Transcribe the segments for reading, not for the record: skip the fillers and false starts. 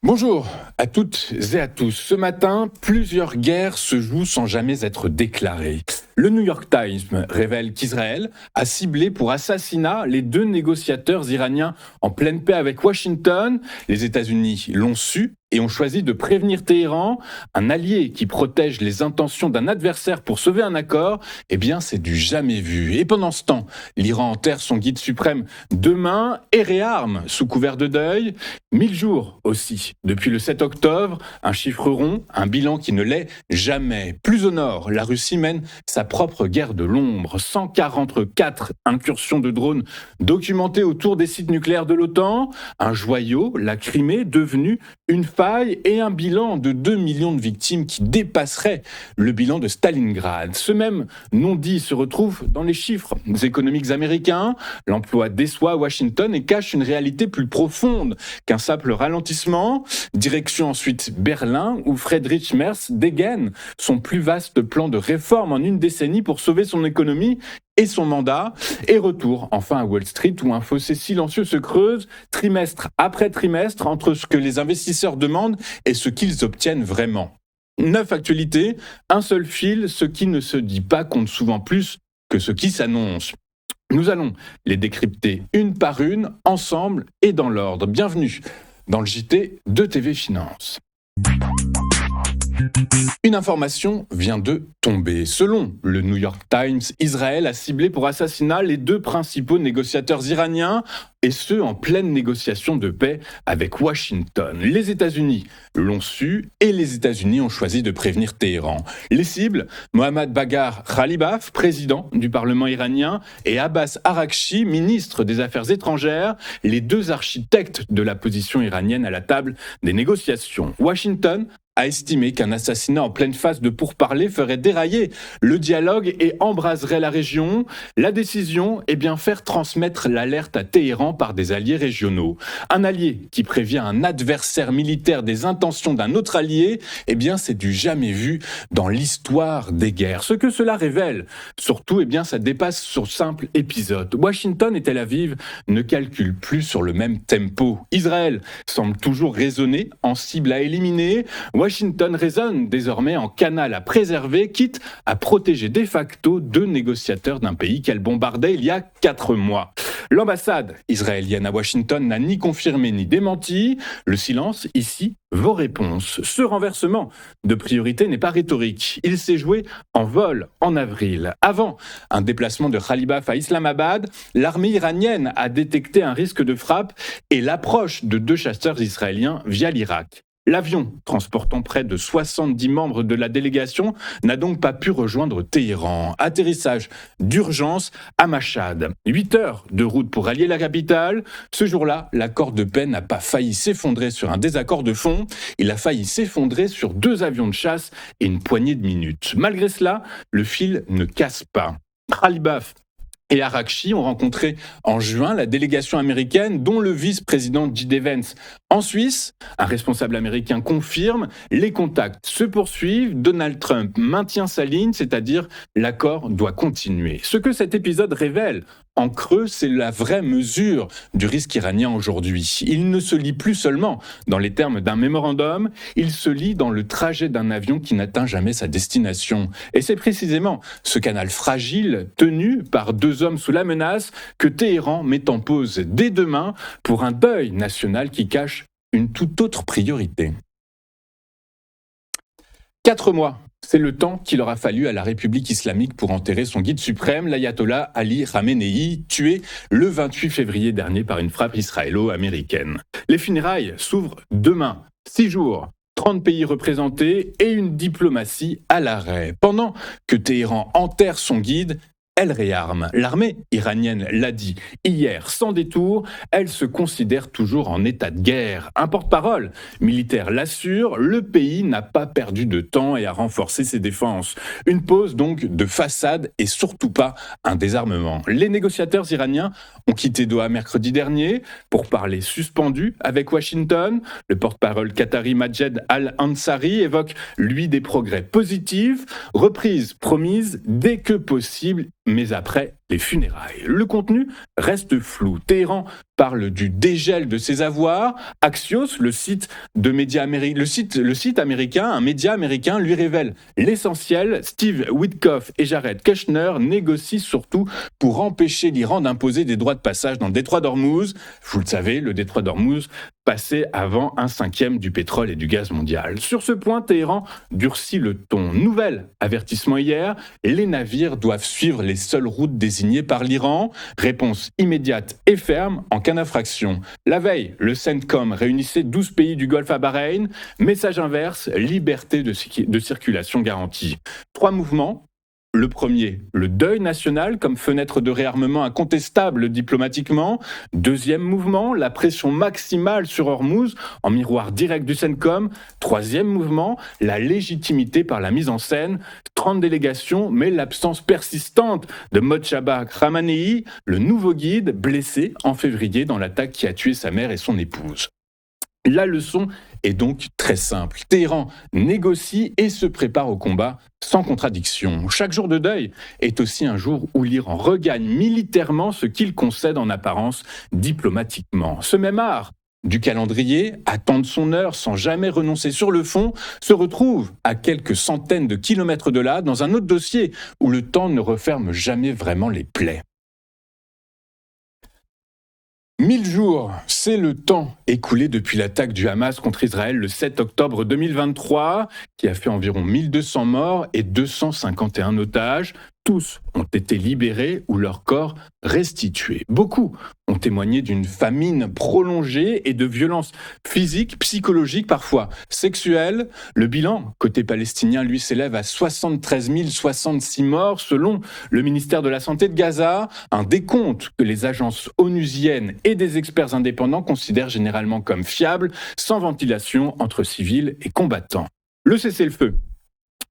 Bonjour à toutes et à tous. Ce matin, plusieurs guerres se jouent sans jamais être déclarées. Le New York Times révèle qu'Israël a ciblé pour assassinat les deux négociateurs iraniens en pleine paix avec Washington. Les États-Unis l'ont su et ont choisi de prévenir Téhéran, un allié qui protège les intentions d'un adversaire pour sauver un accord. Eh bien, c'est du jamais vu. Et pendant ce temps, l'Iran enterre son guide suprême demain et réarme sous couvert de deuil. 1000 jours aussi. Depuis le 7 octobre, un chiffre rond, un bilan qui ne l'est jamais. Plus au nord, la Russie mène sa propre guerre de l'ombre. 144 incursions de drones documentées autour des sites nucléaires de l'OTAN. Un joyau, la Crimée, devenue une faille et un bilan de 2 millions de victimes qui dépasserait le bilan de Stalingrad. Ce même non-dit se retrouve dans les chiffres économiques américains. L'emploi déçoit Washington et cache une réalité plus profonde qu'un simple ralentissement. Direction ensuite Berlin, où Friedrich Merz dégaine son plus vaste plan de réforme en une décennie pour sauver son économie et son mandat, et retour enfin à Wall Street où un fossé silencieux se creuse trimestre après trimestre entre ce que les investisseurs demandent et ce qu'ils obtiennent vraiment. 9 actualités, un seul fil, ce qui ne se dit pas compte souvent plus que ce qui s'annonce. Nous allons les décrypter une par une, ensemble et dans l'ordre. Bienvenue dans le JT de TV Finance. Une information vient de tomber. Selon le New York Times, Israël a ciblé pour assassinat les deux principaux négociateurs iraniens, et ce en pleine négociation de paix avec Washington. Les États-Unis l'ont su et les États-Unis ont choisi de prévenir Téhéran. Les cibles, Mohammad Bagher Khalibaf, président du Parlement iranien, et Abbas Araghchi, ministre des Affaires étrangères, les deux architectes de la position iranienne à la table des négociations. Washington a estimé qu'un assassinat en pleine phase de pourparlers ferait dérailler le dialogue et embraserait la région. La décision est bien faire transmettre l'alerte à Téhéran par des alliés régionaux. Un allié qui prévient un adversaire militaire des intentions d'un autre allié, eh bien c'est du jamais vu dans l'histoire des guerres. Ce que cela révèle, surtout, eh bien ça dépasse ce simple épisode. Washington et Tel Aviv ne calculent plus sur le même tempo. Israël semble toujours raisonner en cible à éliminer. Washington raisonne désormais en canal à préserver, quitte à protéger de facto deux négociateurs d'un pays qu'elle bombardait il y a 4 mois. L'ambassade israélienne à Washington n'a ni confirmé ni démenti. Le silence, ici, vos réponses. Ce renversement de priorité n'est pas rhétorique. Il s'est joué en vol en avril. Avant un déplacement de Khalibaf à Islamabad, l'armée iranienne a détecté un risque de frappe et l'approche de 2 chasseurs israéliens via l'Irak. L'avion, transportant près de 70 membres de la délégation, n'a donc pas pu rejoindre Téhéran. Atterrissage d'urgence à Machhad. 8 heures de route pour rallier la capitale. Ce jour-là, l'accord de paix n'a pas failli s'effondrer sur un désaccord de fond. Il a failli s'effondrer sur 2 avions de chasse et une poignée de minutes. Malgré cela, le fil ne casse pas. Khalibaf et Araghchi ont rencontré en juin la délégation américaine, dont le vice-président J.D. Vance. En Suisse, un responsable américain confirme, les contacts se poursuivent, Donald Trump maintient sa ligne, c'est-à-dire l'accord doit continuer. Ce que cet épisode révèle, en creux, c'est la vraie mesure du risque iranien aujourd'hui. Il ne se lit plus seulement dans les termes d'un mémorandum, il se lit dans le trajet d'un avion qui n'atteint jamais sa destination. Et c'est précisément ce canal fragile, tenu par 2 hommes sous la menace, que Téhéran met en pause dès demain pour un deuil national qui cache une toute autre priorité. 4 mois. C'est le temps qu'il aura fallu à la République islamique pour enterrer son guide suprême, l'ayatollah Ali Khamenei, tué le 28 février dernier par une frappe israélo-américaine. Les funérailles s'ouvrent demain, 6 jours. 30 pays représentés et une diplomatie à l'arrêt. Pendant que Téhéran enterre son guide, elle réarme. L'armée iranienne l'a dit hier sans détour, elle se considère toujours en état de guerre. Un porte-parole militaire l'assure, le pays n'a pas perdu de temps et a renforcé ses défenses. Une pause donc de façade et surtout pas un désarmement. Les négociateurs iraniens ont quitté Doha mercredi dernier pour parler suspendu avec Washington. Le porte-parole qatari Majed Al-Ansari évoque, lui, des progrès positifs, reprise promise dès que possible, mais après les funérailles. Le contenu reste flou. Téhéran parle du dégel de ses avoirs. Axios, le site américain, un média américain, lui révèle l'essentiel. Steve Witkoff et Jared Kushner négocient surtout pour empêcher l'Iran d'imposer des droits de passage dans le détroit d'Ormuz. Vous le savez, le détroit d'Ormuz passait avant 1/5 du pétrole et du gaz mondial. Sur ce point, Téhéran durcit le ton. Nouvel avertissement hier, les navires doivent suivre les seules routes désignées par l'Iran. Réponse immédiate et ferme en cas d'infraction. La veille, le CENTCOM réunissait 12 pays du Golfe à Bahreïn. Message inverse, liberté de circulation garantie. 3 mouvements. Le premier, le deuil national comme fenêtre de réarmement incontestable diplomatiquement. Deuxième mouvement, la pression maximale sur Hormuz en miroir direct du CENTCOM. Troisième mouvement, la légitimité par la mise en scène. 30 délégations, mais l'absence persistante de Mojtaba Khamenei, le nouveau guide blessé en février dans l'attaque qui a tué sa mère et son épouse. La leçon est donc très simple. Téhéran négocie et se prépare au combat sans contradiction. Chaque jour de deuil est aussi un jour où l'Iran regagne militairement ce qu'il concède en apparence diplomatiquement. Ce même art du calendrier, attendre son heure sans jamais renoncer sur le fond, se retrouve à quelques centaines de kilomètres de là dans un autre dossier où le temps ne referme jamais vraiment les plaies. 1000 jours, c'est le temps écoulé depuis l'attaque du Hamas contre Israël le 7 octobre 2023, qui a fait environ 1200 morts et 251 otages. Tous ont été libérés ou leurs corps restitués. Beaucoup ont témoigné d'une famine prolongée et de violences physiques, psychologiques, parfois sexuelles. Le bilan, côté palestinien, lui, s'élève à 73 066 morts selon le ministère de la Santé de Gaza, un décompte que les agences onusiennes et des experts indépendants considèrent généralement comme fiable, sans ventilation entre civils et combattants. Le cessez-le-feu,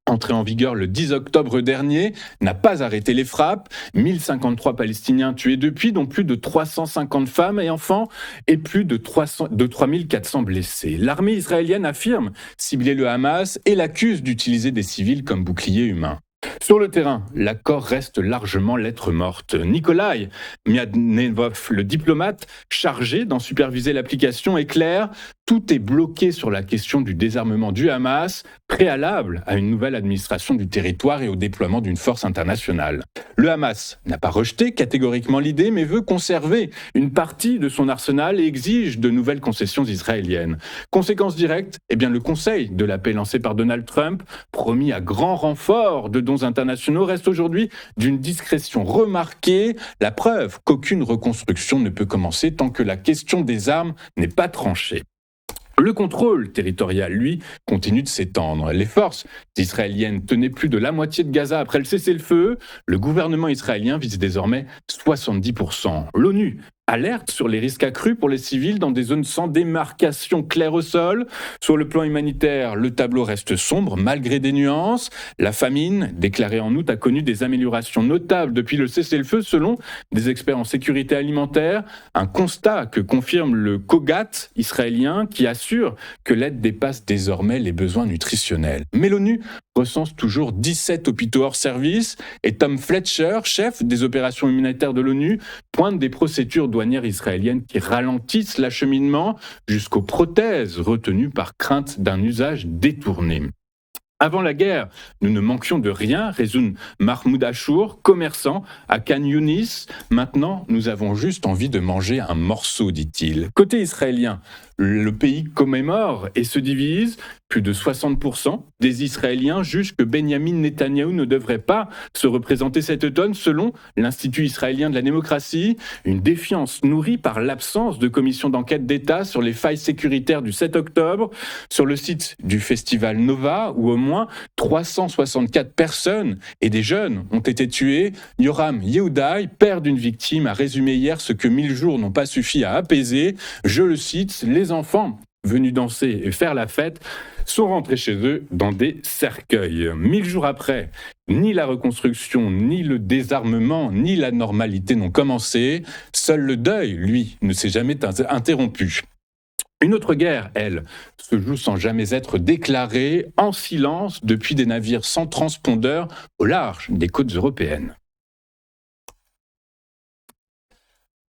entré en vigueur le 10 octobre dernier, n'a pas arrêté les frappes. 1053 Palestiniens tués depuis, dont plus de 350 femmes et enfants et plus de 3400 blessés. L'armée israélienne affirme cibler le Hamas et l'accuse d'utiliser des civils comme boucliers humains. Sur le terrain, l'accord reste largement lettre morte. Nikolai Myadnevov, le diplomate chargé d'en superviser l'application, est clair. Tout est bloqué sur la question du désarmement du Hamas, préalable à une nouvelle administration du territoire et au déploiement d'une force internationale. Le Hamas n'a pas rejeté catégoriquement l'idée, mais veut conserver une partie de son arsenal et exige de nouvelles concessions israéliennes. Conséquence directe, le Conseil de la paix lancé par Donald Trump, promis à grand renfort de dons internationaux, reste aujourd'hui d'une discrétion remarquée, la preuve qu'aucune reconstruction ne peut commencer tant que la question des armes n'est pas tranchée. Le contrôle territorial, lui, continue de s'étendre. Les forces israéliennes tenaient plus de la moitié de Gaza après le cessez-le-feu. Le gouvernement israélien vise désormais 70%. L'ONU alerte sur les risques accrus pour les civils dans des zones sans démarcation claire au sol. Sur le plan humanitaire, le tableau reste sombre malgré des nuances. La famine, déclarée en août, a connu des améliorations notables depuis le cessez-le-feu selon des experts en sécurité alimentaire. Un constat que confirme le COGAT israélien qui assure que l'aide dépasse désormais les besoins nutritionnels. Mais l'ONU recense toujours 17 hôpitaux hors service et Tom Fletcher, chef des opérations humanitaires de l'ONU, pointe des procédures douanières israéliennes qui ralentissent l'acheminement jusqu'aux prothèses retenues par crainte d'un usage détourné. Avant la guerre, nous ne manquions de rien, résume Mahmoud Achour, commerçant à Khan Younis. Maintenant, nous avons juste envie de manger un morceau, dit-il. Côté israélien, le pays commémore et se divise. Plus de 60% des Israéliens jugent que Benyamin Netanyahou ne devrait pas se représenter cet automne, selon l'Institut israélien de la démocratie. Une défiance nourrie par l'absence de commission d'enquête d'État sur les failles sécuritaires du 7 octobre. Sur le site du festival Nova, où au moins 364 personnes et des jeunes ont été tués, Yoram Yehudaï, père d'une victime, a résumé hier ce que 1000 jours n'ont pas suffi à apaiser. Je le cite, les enfants venus danser et faire la fête sont rentrés chez eux dans des cercueils. 1000 jours après, ni la reconstruction, ni le désarmement, ni la normalité n'ont commencé. Seul le deuil, lui, ne s'est jamais interrompu. Une autre guerre, elle, se joue sans jamais être déclarée, en silence, depuis des navires sans transpondeur au large des côtes européennes.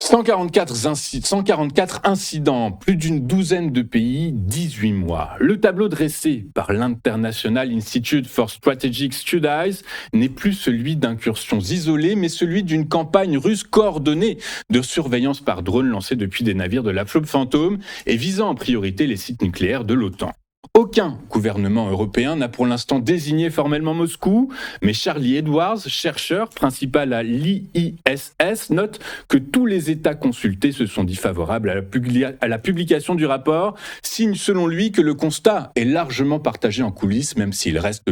144 incidents, plus d'une douzaine de pays, 18 mois. Le tableau dressé par l'International Institute for Strategic Studies n'est plus celui d'incursions isolées, mais celui d'une campagne russe coordonnée de surveillance par drone lancée depuis des navires de la flotte fantôme et visant en priorité les sites nucléaires de l'OTAN. Aucun gouvernement européen n'a pour l'instant désigné formellement Moscou, mais Charlie Edwards, chercheur principal à l'IISS, note que tous les États consultés se sont dit favorables à la publication du rapport, signe selon lui que le constat est largement partagé en coulisses, même s'il reste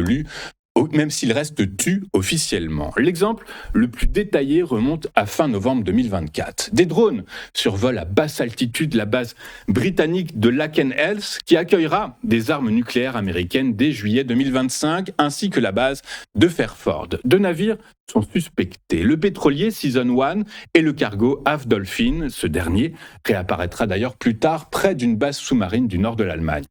tu officiellement. L'exemple le plus détaillé remonte à fin novembre 2024. Des drones survolent à basse altitude la base britannique de Lakenheath qui accueillera des armes nucléaires américaines dès juillet 2025 ainsi que la base de Fairford. Deux navires sont suspectés, le pétrolier Season 1 et le cargo Half Dolphin. Ce dernier réapparaîtra d'ailleurs plus tard près d'une base sous-marine du nord de l'Allemagne.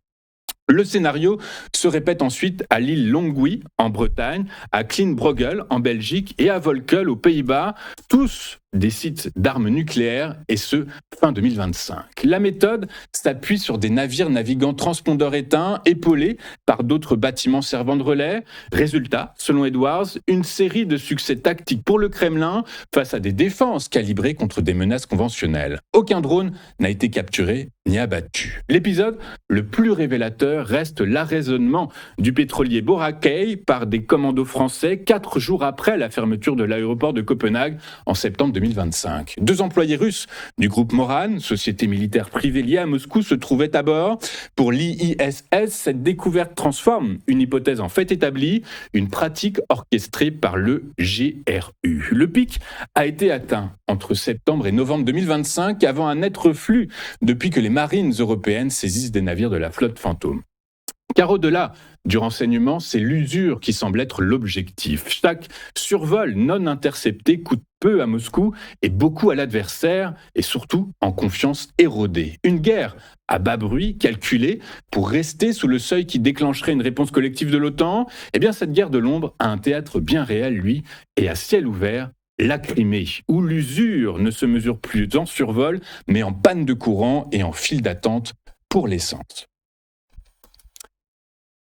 Le scénario se répète ensuite à l'île Longwy en Bretagne, à Kleinbrogel en Belgique et à Volkel aux Pays-Bas, tous des sites d'armes nucléaires et ce, fin 2025. La méthode s'appuie sur des navires navigant transpondeurs éteints, épaulés par d'autres bâtiments servant de relais. Résultat, selon Edwards, une série de succès tactiques pour le Kremlin face à des défenses calibrées contre des menaces conventionnelles. Aucun drone n'a été capturé ni abattu. L'épisode le plus révélateur reste l'arraisonnement du pétrolier Boracay par des commandos français 4 jours après la fermeture de l'aéroport de Copenhague en septembre 2025. Deux employés russes du groupe Moran, société militaire privée liée à Moscou, se trouvaient à bord. Pour l'IISS, cette découverte transforme une hypothèse en fait établie, une pratique orchestrée par le GRU. Le pic a été atteint entre septembre et novembre 2025 avant un net reflux depuis que les marines européennes saisissent des navires de la flotte fantôme. Car au-delà du renseignement, c'est l'usure qui semble être l'objectif. Chaque survol non intercepté coûte peu à Moscou et beaucoup à l'adversaire, et surtout en confiance érodée. Une guerre à bas bruit, calculée pour rester sous le seuil qui déclencherait une réponse collective de l'OTAN, eh bien cette guerre de l'ombre a un théâtre bien réel, lui, et à ciel ouvert, la Crimée, où l'usure ne se mesure plus en survol, mais en panne de courant et en file d'attente pour l'essence.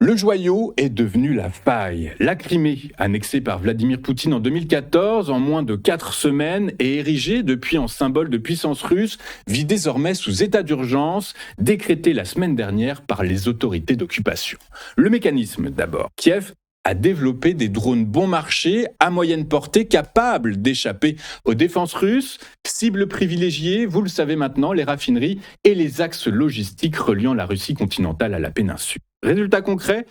Le joyau est devenu la faille. La Crimée, annexée par Vladimir Poutine en 2014, en moins de 4 semaines, et érigée depuis en symbole de puissance russe, vit désormais sous état d'urgence, décrété la semaine dernière par les autorités d'occupation. Le mécanisme d'abord. Kiev a développé des drones bon marché à moyenne portée capables d'échapper aux défenses russes. Cible privilégiée, vous le savez maintenant, les raffineries et les axes logistiques reliant la Russie continentale à la péninsule. Résultat concret,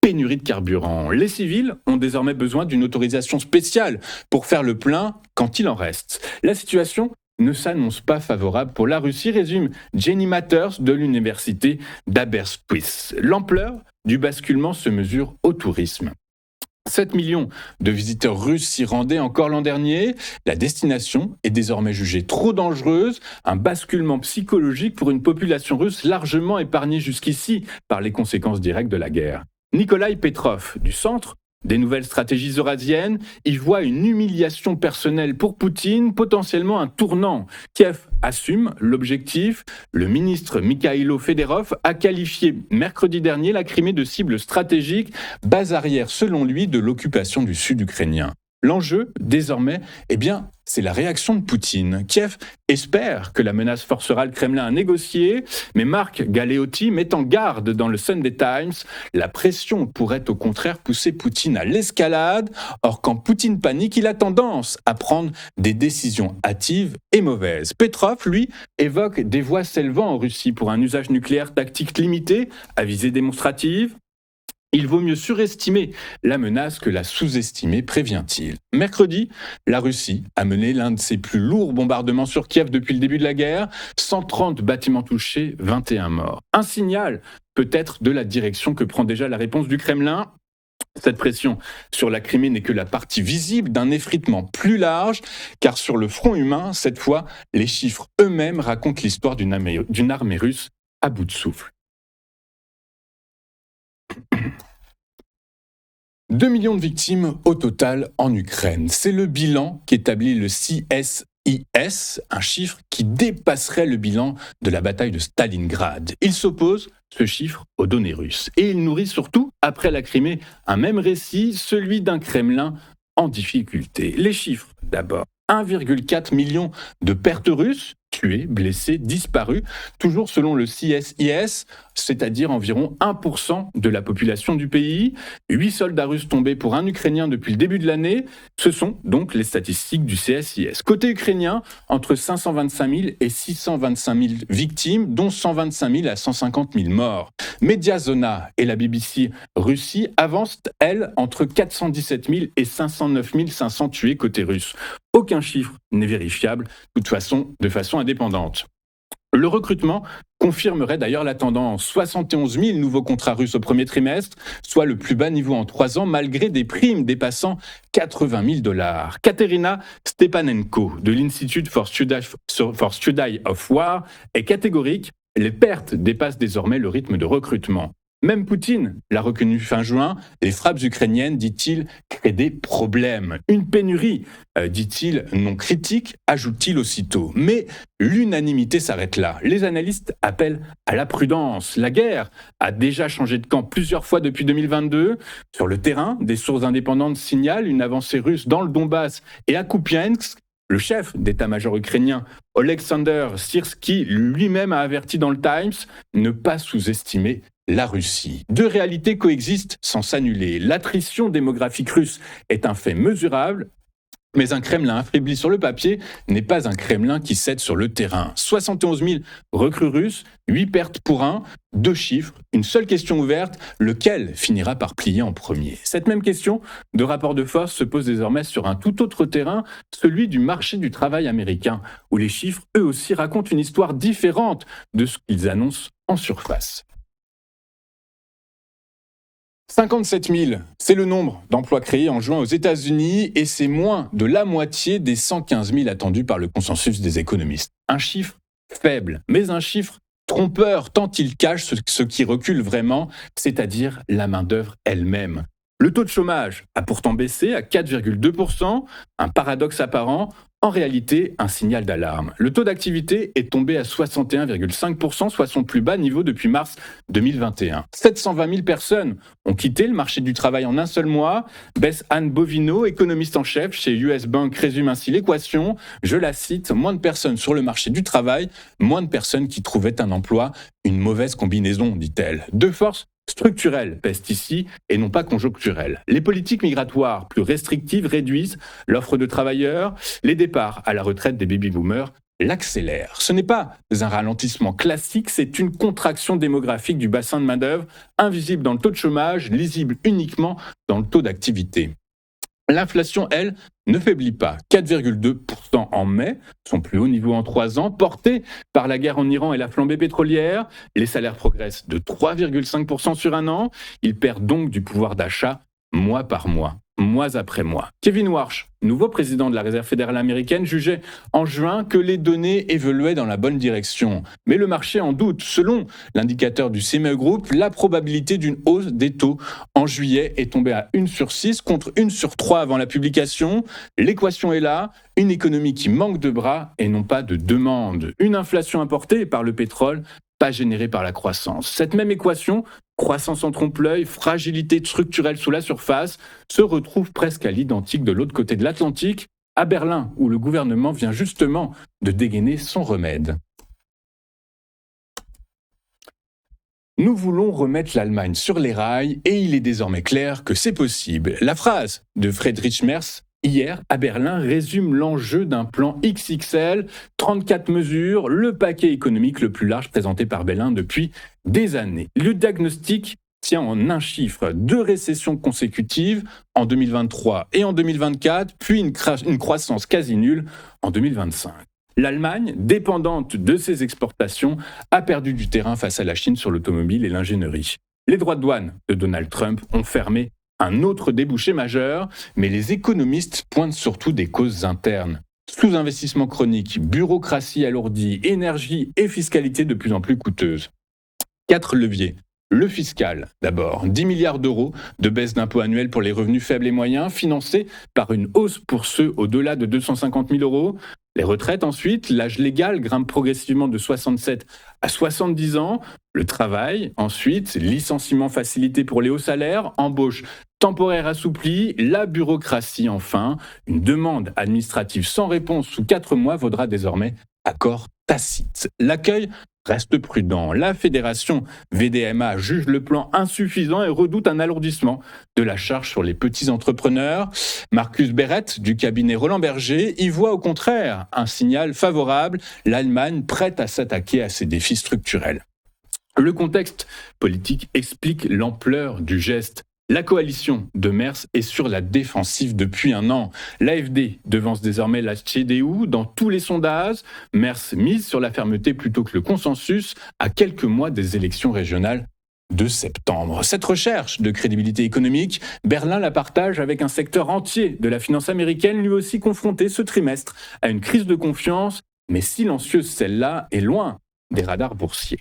pénurie de carburant. Les civils ont désormais besoin d'une autorisation spéciale pour faire le plein quand il en reste. La situation ne s'annonce pas favorable pour la Russie, résume Jenny Matters de l'université d'Aberystwyth. L'ampleur du basculement se mesure au tourisme. 7 millions de visiteurs russes s'y rendaient encore l'an dernier. La destination est désormais jugée trop dangereuse, un basculement psychologique pour une population russe largement épargnée jusqu'ici par les conséquences directes de la guerre. Nikolai Petrov, du Centre des nouvelles stratégies eurasiennes, y voit une humiliation personnelle pour Poutine, potentiellement un tournant. Kiev assume l'objectif. Le ministre Mikhailo Fedorov a qualifié mercredi dernier la Crimée de cible stratégique, base arrière selon lui de l'occupation du sud ukrainien. L'enjeu, désormais, c'est la réaction de Poutine. Kiev espère que la menace forcera le Kremlin à négocier, mais Marc Galeotti met en garde dans le Sunday Times. La pression pourrait au contraire pousser Poutine à l'escalade. Or, quand Poutine panique, il a tendance à prendre des décisions hâtives et mauvaises. Petrov, lui, évoque des voix s'élevant en Russie pour un usage nucléaire tactique limité à visée démonstrative. Il vaut mieux surestimer la menace que la sous-estimer, prévient-il. Mercredi, la Russie a mené l'un de ses plus lourds bombardements sur Kiev depuis le début de la guerre. 130 bâtiments touchés, 21 morts. Un signal peut-être de la direction que prend déjà la réponse du Kremlin. Cette pression sur la Crimée n'est que la partie visible d'un effritement plus large, car sur le front humain, cette fois, les chiffres eux-mêmes racontent l'histoire d'une armée russe à bout de souffle. 2 millions de victimes au total en Ukraine. C'est le bilan qu'établit le CSDP, un chiffre qui dépasserait le bilan de la bataille de Stalingrad. Il s'oppose, ce chiffre, aux données russes. Et il nourrit surtout, après la Crimée, un même récit, celui d'un Kremlin en difficulté. Les chiffres, d'abord. 1,4 million de pertes russes, tués, blessés, disparus, toujours selon le CSIS, c'est-à-dire environ 1% de la population du pays. 8 soldats russes tombés pour un Ukrainien depuis le début de l'année. Ce sont donc les statistiques du CSIS. Côté ukrainien, entre 525 000 et 625 000 victimes, dont 125 000 à 150 000 morts. Mediazona et la BBC Russie avancent, elles, entre 417 000 et 509 500 tués côté russe. Aucun chiffre n'est vérifiable, de façon indépendante. Le recrutement confirmerait d'ailleurs la tendance. 71 000 nouveaux contrats russes au premier trimestre, soit le plus bas niveau en 3 ans, malgré des primes dépassant 80 000 $. Katerina Stepanenko, de l'Institute for Study of War, est catégorique. Les pertes dépassent désormais le rythme de recrutement. Même Poutine l'a reconnu fin juin, les frappes ukrainiennes, dit-il, créent des problèmes. Une pénurie, dit-il, non critique, ajoute-t-il aussitôt. Mais l'unanimité s'arrête là. Les analystes appellent à la prudence. La guerre a déjà changé de camp plusieurs fois depuis 2022. Sur le terrain, des sources indépendantes signalent une avancée russe dans le Donbass et à Kupiansk. Le chef d'état-major ukrainien, Oleksandr Syrskyi, lui-même a averti dans le Times ne pas sous-estimer la Russie. Deux réalités coexistent sans s'annuler. L'attrition démographique russe est un fait mesurable, mais un Kremlin affaibli sur le papier n'est pas un Kremlin qui cède sur le terrain. 71 000 recrues russes, 8 pertes pour 1, 2 chiffres, une seule question ouverte, lequel finira par plier en premier? Cette même question de rapport de force se pose désormais sur un tout autre terrain, celui du marché du travail américain, où les chiffres, eux aussi, racontent une histoire différente de ce qu'ils annoncent en surface. 57 000, c'est le nombre d'emplois créés en juin aux États-Unis et c'est moins de la moitié des 115 000 attendus par le consensus des économistes. Un chiffre faible, mais un chiffre trompeur tant il cache ce qui recule vraiment, c'est-à-dire la main-d'œuvre elle-même. Le taux de chômage a pourtant baissé à 4,2%, un paradoxe apparent, en réalité un signal d'alarme. Le taux d'activité est tombé à 61,5%, soit son plus bas niveau depuis mars 2021. 720 000 personnes ont quitté le marché du travail en un seul mois. Beth Ann Bovino, économiste en chef chez US Bank, résume ainsi l'équation. Je la cite, moins de personnes sur le marché du travail, moins de personnes qui trouvaient un emploi. Une mauvaise combinaison, dit-elle. Deux forces structurelles pèsent ici et non pas conjoncturelles. Les politiques migratoires plus restrictives réduisent l'offre de travailleurs, les départs à la retraite des baby-boomers l'accélèrent. Ce n'est pas un ralentissement classique, c'est une contraction démographique du bassin de main-d'œuvre, invisible dans le taux de chômage, lisible uniquement dans le taux d'activité. L'inflation, elle, ne faiblit pas. 4,2% en mai, son plus haut niveau en 3 ans, porté par la guerre en Iran et la flambée pétrolière. Les salaires progressent de 3,5% sur un an. Ils perdent donc du pouvoir d'achat mois par mois, mois après mois. Kevin Warsh, nouveau président de la Réserve fédérale américaine, jugeait en juin que les données évoluaient dans la bonne direction. Mais le marché en doute. Selon l'indicateur du CME Group, la probabilité d'une hausse des taux en juillet est tombée à 1 sur 6 contre 1 sur 3 avant la publication. L'équation est là, une économie qui manque de bras et non pas de demande. Une inflation importée par le pétrole, pas générée par la croissance. Cette même équation, croissance en trompe-l'œil, fragilité structurelle sous la surface, se retrouve presque à l'identique de l'autre côté de l'Atlantique, à Berlin, où le gouvernement vient justement de dégainer son remède. Nous voulons remettre l'Allemagne sur les rails et il est désormais clair que c'est possible. La phrase de Friedrich Merz hier, à Berlin, résume l'enjeu d'un plan XXL, 34 mesures, le paquet économique le plus large présenté par Berlin depuis des années. Le diagnostic tient en un chiffre, 2 récessions consécutives en 2023 et en 2024, puis une croissance quasi nulle en 2025. L'Allemagne, dépendante de ses exportations, a perdu du terrain face à la Chine sur l'automobile et l'ingénierie. Les droits de douane de Donald Trump ont fermé un autre débouché majeur, mais les économistes pointent surtout des causes internes. Sous-investissement chronique, bureaucratie alourdie, énergie et fiscalité de plus en plus coûteuses. 4 leviers Le fiscal, d'abord, 10 milliards d'euros de baisse d'impôts annuels pour les revenus faibles et moyens, financés par une hausse pour ceux au-delà de 250 000 euros. Les retraites ensuite, l'âge légal grimpe progressivement de 67 à 70 ans. Le travail ensuite, licenciement facilité pour les hauts salaires, embauche temporaire assouplie, la bureaucratie enfin. Une demande administrative sans réponse sous 4 mois vaudra désormais accord tacite. L'accueil reste prudent. La fédération VDMA juge le plan insuffisant et redoute un alourdissement de la charge sur les petits entrepreneurs. Marcus Berrett, du cabinet Roland Berger, y voit au contraire un signal favorable, l'Allemagne prête à s'attaquer à ces défis structurels. Le contexte politique explique l'ampleur du geste. La coalition de Merz est sur la défensive depuis un an. L'AfD devance désormais la CDU dans tous les sondages. Merz mise sur la fermeté plutôt que le consensus à quelques mois des élections régionales de septembre. Cette recherche de crédibilité économique, Berlin la partage avec un secteur entier de la finance américaine, lui aussi confronté ce trimestre à une crise de confiance, mais silencieuse celle-là, est loin des radars boursiers.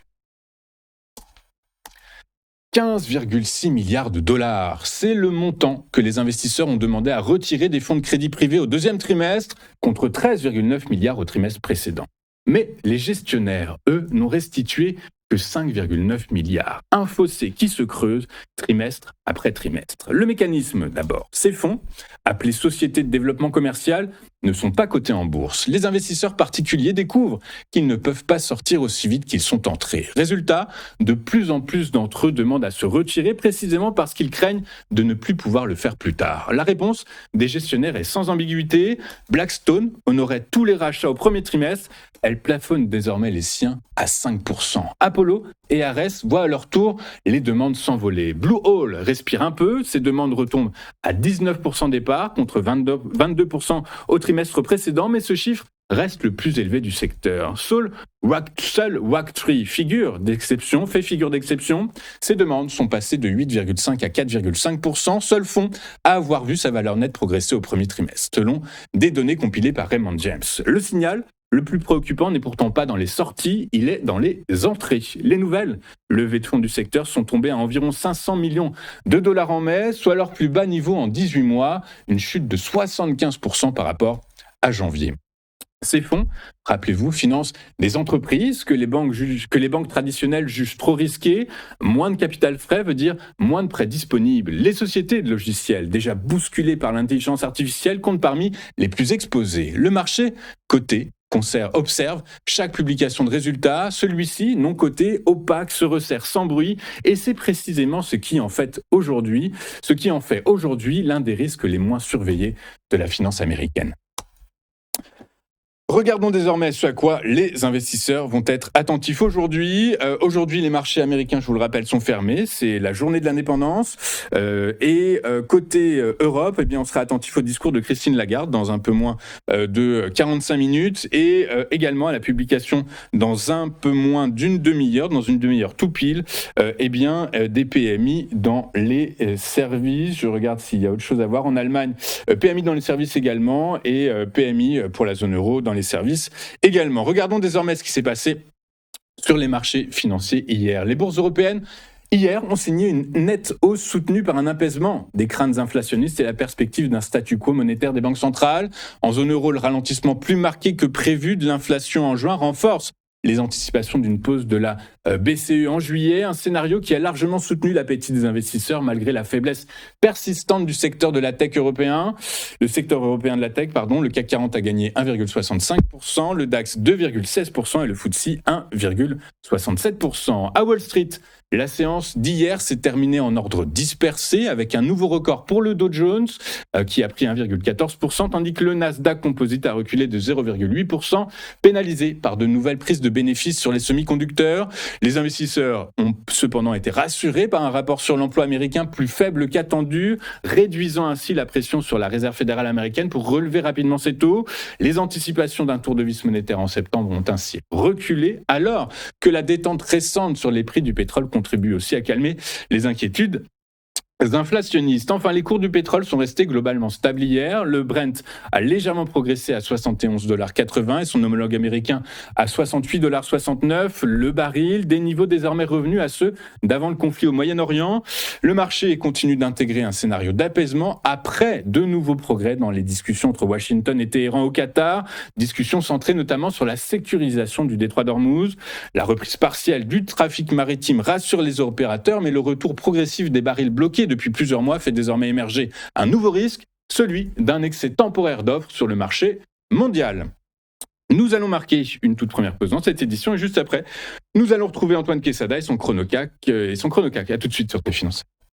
15,6 milliards de dollars. C'est le montant que les investisseurs ont demandé à retirer des fonds de crédit privés au deuxième trimestre, contre 13,9 milliards au trimestre précédent. Mais les gestionnaires, eux, n'ont restitué que 5,9 milliards. Un fossé qui se creuse trimestre après trimestre. Le mécanisme d'abord. Ces fonds, appelés sociétés de développement commercial, ne sont pas cotés en bourse. Les investisseurs particuliers découvrent qu'ils ne peuvent pas sortir aussi vite qu'ils sont entrés. Résultat, de plus en plus d'entre eux demandent à se retirer précisément parce qu'ils craignent de ne plus pouvoir le faire plus tard. La réponse des gestionnaires est sans ambiguïté. Blackstone honorait tous les rachats au premier trimestre. Elle plafonne désormais les siens à 5%. Apollo et Ares voient à leur tour les demandes s'envoler. Blue Hole respire un peu. Ses demandes retombent à 19% des parts contre 22% au trimestre précédent, mais ce chiffre reste le plus élevé du secteur. Seul WAC3 fait figure d'exception. Ces demandes sont passées de 8,5 à 4,5%, seul fonds à avoir vu sa valeur nette progresser au premier trimestre, selon des données compilées par Raymond James. Le signal le plus préoccupant n'est pourtant pas dans les sorties, il est dans les entrées. Les nouvelles levées de fonds du secteur sont tombées à environ 500 millions de dollars en mai, soit leur plus bas niveau en 18 mois, une chute de 75% par rapport à janvier. Ces fonds, rappelez-vous, financent des entreprises que les banques traditionnelles jugent trop risquées. Moins de capital frais veut dire moins de prêts disponibles. Les sociétés de logiciels, déjà bousculées par l'intelligence artificielle, comptent parmi les plus exposées. Le marché coté observe chaque publication de résultats. Celui-ci, non coté, opaque, se resserre sans bruit. Et c'est précisément ce qui en fait aujourd'hui l'un des risques les moins surveillés de la finance américaine. Regardons désormais ce à quoi les investisseurs vont être attentifs aujourd'hui. Aujourd'hui, les marchés américains, je vous le rappelle, sont fermés. C'est la journée de l'indépendance. Côté Europe, eh bien, on sera attentif au discours de Christine Lagarde dans un peu moins de 45 minutes et également à la publication dans un peu moins d'une demi-heure, dans une demi-heure tout pile, des PMI dans les services. Je regarde s'il y a autre chose à voir. En Allemagne, PMI dans les services également et PMI pour la zone euro dans les services également. Regardons désormais ce qui s'est passé sur les marchés financiers hier. Les bourses européennes, hier, ont signé une nette hausse soutenue par un apaisement des craintes inflationnistes et la perspective d'un statu quo monétaire des banques centrales. En zone euro, le ralentissement plus marqué que prévu de l'inflation en juin renforce les anticipations d'une pause de la BCE en juillet, un scénario qui a largement soutenu l'appétit des investisseurs malgré la faiblesse persistante du secteur de la tech européen. Le secteur européen de la tech, le CAC 40 a gagné 1,65%, le DAX 2,16% et le FTSE 1,67%. À Wall Street, la séance d'hier s'est terminée en ordre dispersé avec un nouveau record pour le Dow Jones qui a pris 1,14%, tandis que le Nasdaq Composite a reculé de 0,8%, pénalisé par de nouvelles prises de bénéfices sur les semi-conducteurs. Les investisseurs ont cependant été rassurés par un rapport sur l'emploi américain plus faible qu'attendu, réduisant ainsi la pression sur la Réserve fédérale américaine pour relever rapidement ses taux. Les anticipations d'un tour de vis monétaire en septembre ont ainsi reculé, alors que la détente récente sur les prix du pétrole contribue aussi à calmer les inquiétudes inflationnistes. Enfin, les cours du pétrole sont restés globalement stables hier. Le Brent a légèrement progressé à 71,80 $ et son homologue américain à 68,69 $ le baril, des niveaux désormais revenus à ceux d'avant le conflit au Moyen-Orient. Le marché continue d'intégrer un scénario d'apaisement après de nouveaux progrès dans les discussions entre Washington et Téhéran au Qatar, discussions centrées notamment sur la sécurisation du détroit d'Ormuz. La reprise partielle du trafic maritime rassure les opérateurs, mais le retour progressif des barils bloqués depuis plusieurs mois fait désormais émerger un nouveau risque, celui d'un excès temporaire d'offres sur le marché mondial. Nous allons marquer une toute première pause dans cette édition et juste après, nous allons retrouver Antoine Quesada et son chronocac. À tout de suite sur T-Finance.